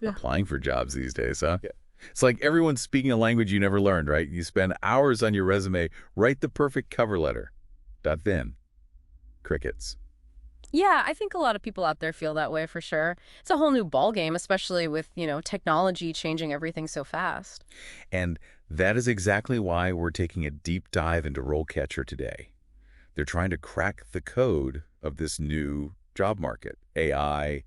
applying for jobs these days, huh? Yeah. It's like everyone's speaking a language you never learned, right? You spend hours on your resume, write the perfect cover letter. Then, crickets. Yeah, I think a lot of people out there feel that way for sure. It's a whole new ball game, especially with, technology changing everything so fast. And that is exactly why we're taking a deep dive into RoleCatcher today. They're trying to crack the code of this new job market. AI,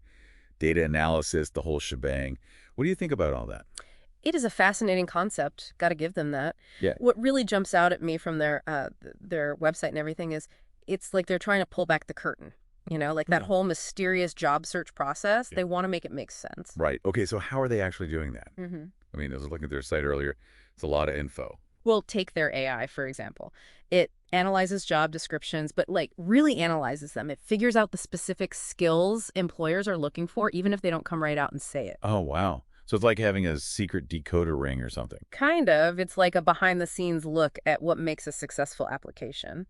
data analysis, the whole shebang. What do you think about all that? It is a fascinating concept. Got to give them that. Yeah. What really jumps out at me from their website and everything is it's like they're trying to pull back the curtain. Like that whole mysterious job search process. Yeah. They want to make it make sense. Right. Okay, so how are they actually doing that? I mean, I was looking at their site earlier. It's a lot of info. Well, take their AI, for example. It analyzes job descriptions, but like really analyzes them. It figures out the specific skills employers are looking for, even if they don't come right out and say it. Oh, wow. So it's like having a secret decoder ring or something. Kind of. It's like a behind-the-scenes look at what makes a successful application.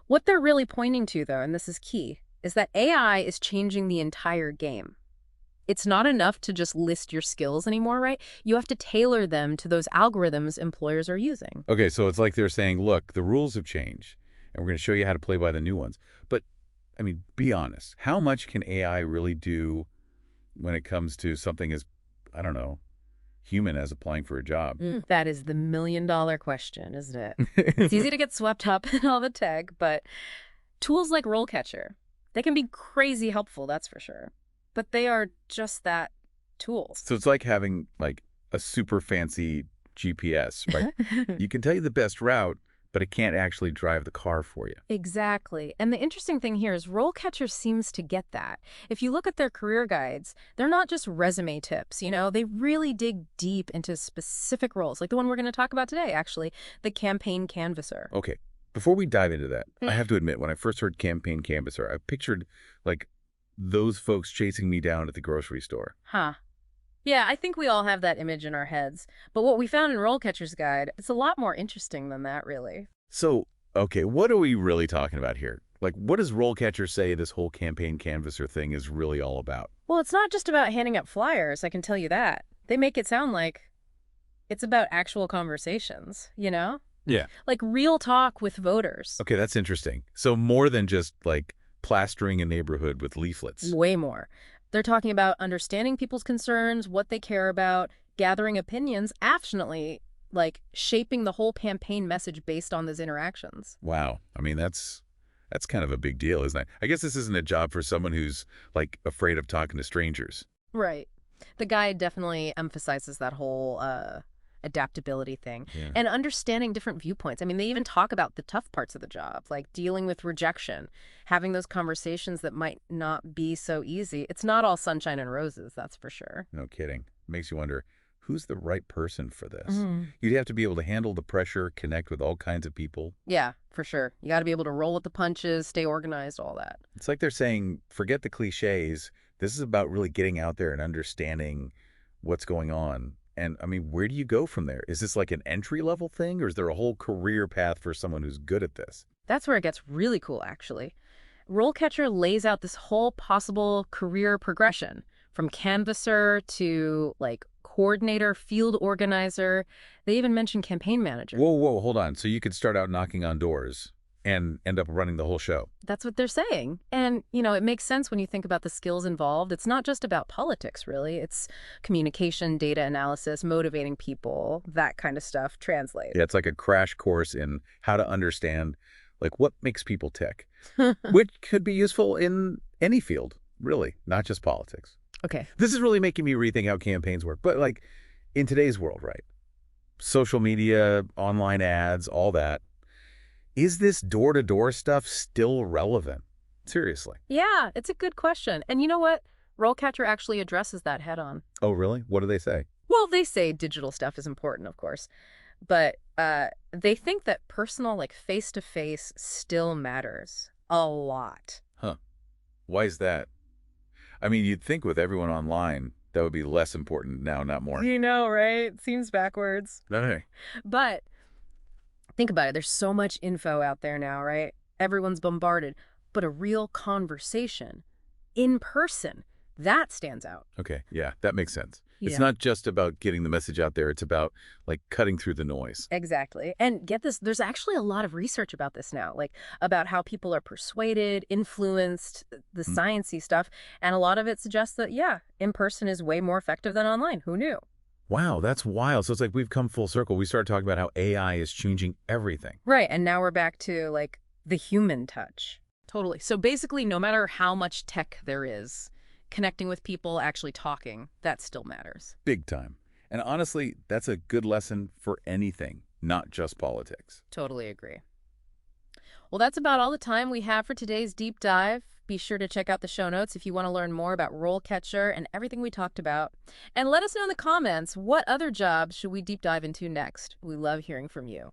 What they're really pointing to, though, and this is key, is that AI is changing the entire game. It's not enough to just list your skills anymore, right? You have to tailor them to those algorithms employers are using. Okay, so it's like they're saying, look, the rules have changed, and we're going to show you how to play by the new ones. But, I mean, be honest. How much can AI really do when it comes to something as, I don't know, human as applying for a job? That is the million-dollar question, isn't it? It's easy to get swept up in all the tech, but tools like RoleCatcher, they can be crazy helpful, that's for sure. But they are just that, tools. So it's like having, like, a super fancy GPS, right? You can tell you the best route, but it can't actually drive the car for you. Exactly. And the interesting thing here is RoleCatcher seems to get that. If you look at their career guides, they're not just resume tips, They really dig deep into specific roles, like the one we're going to talk about today, actually, the campaign canvasser. Okay. Before we dive into that, I have to admit, when I first heard campaign canvasser, I pictured, like, those folks chasing me down at the grocery store. Huh. Yeah, I think we all have that image in our heads. But what we found in RoleCatcher's guide, it's a lot more interesting than that, really. So, okay, what are we really talking about here? Like, what does RoleCatcher say this whole campaign canvasser thing is really all about? Well, it's not just about handing out flyers, I can tell you that. They make it sound like it's about actual conversations, Yeah. Like real talk with voters. Okay, that's interesting. So more than just, like, plastering a neighborhood with leaflets. Way more. They're talking about understanding people's concerns, what they care about, gathering opinions, actionally, like shaping the whole campaign message based on those interactions. Wow. I mean, that's kind of a big deal, isn't it? I guess this isn't a job for someone who's, like, afraid of talking to strangers. Right. The guide definitely emphasizes that whole adaptability thing and understanding different viewpoints. I mean, they even talk about the tough parts of the job, like dealing with rejection, having those conversations that might not be so easy. It's not all sunshine and roses, that's for sure. No kidding. Makes you wonder, who's the right person for this? You'd have to be able to handle the pressure, connect with all kinds of people. Yeah, for sure. You got to be able to roll with the punches, stay organized, all that. It's like they're saying, forget the cliches. This is about really getting out there and understanding what's going on. And, I mean, where do you go from there? Is this like an entry-level thing, or is there a whole career path for someone who's good at this? That's where it gets really cool, actually. RoleCatcher lays out this whole possible career progression, from canvasser to, like, coordinator, field organizer. They even mention campaign manager. Whoa, hold on. So you could start out knocking on doors and end up running the whole show. That's what they're saying. And, it makes sense when you think about the skills involved. It's not just about politics, really. It's communication, data analysis, motivating people, that kind of stuff. Translate. Yeah, it's like a crash course in how to understand, like, what makes people tick, which could be useful in any field, really, not just politics. Okay. This is really making me rethink how campaigns work. But, like, in today's world, right? Social media, online ads, all that. Is this door-to-door stuff still relevant? Seriously. Yeah, it's a good question. And you know what? RoleCatcher actually addresses that head on. Oh, really? What do they say? Well, they say digital stuff is important, of course. But they think that personal, like face-to-face, still matters a lot. Huh. Why is that? I mean, you'd think with everyone online, that would be less important now, not more. Right? Seems backwards. Hey. But think about it. There's so much info out there now, right? Everyone's bombarded. But a real conversation, in person, that stands out. Okay, yeah, that makes sense. It's Yeah. not just about getting the message out there. It's about, like, cutting through the noise. Exactly. And get this, there's actually a lot of research about this now, like about how people are persuaded, influenced, the Mm. sciencey stuff. And a lot of it suggests that, yeah, in person is way more effective than online. Who knew? Wow, that's wild. So it's like we've come full circle. We started talking about how AI is changing everything. Right. And now we're back to like the human touch. Totally. So basically, no matter how much tech there is, connecting with people, actually talking, that still matters. Big time. And honestly, that's a good lesson for anything, not just politics. Totally agree. Well, that's about all the time we have for today's deep dive. Be sure to check out the show notes if you want to learn more about RoleCatcher and everything we talked about. And let us know in the comments, what other jobs should we deep dive into next? We love hearing from you.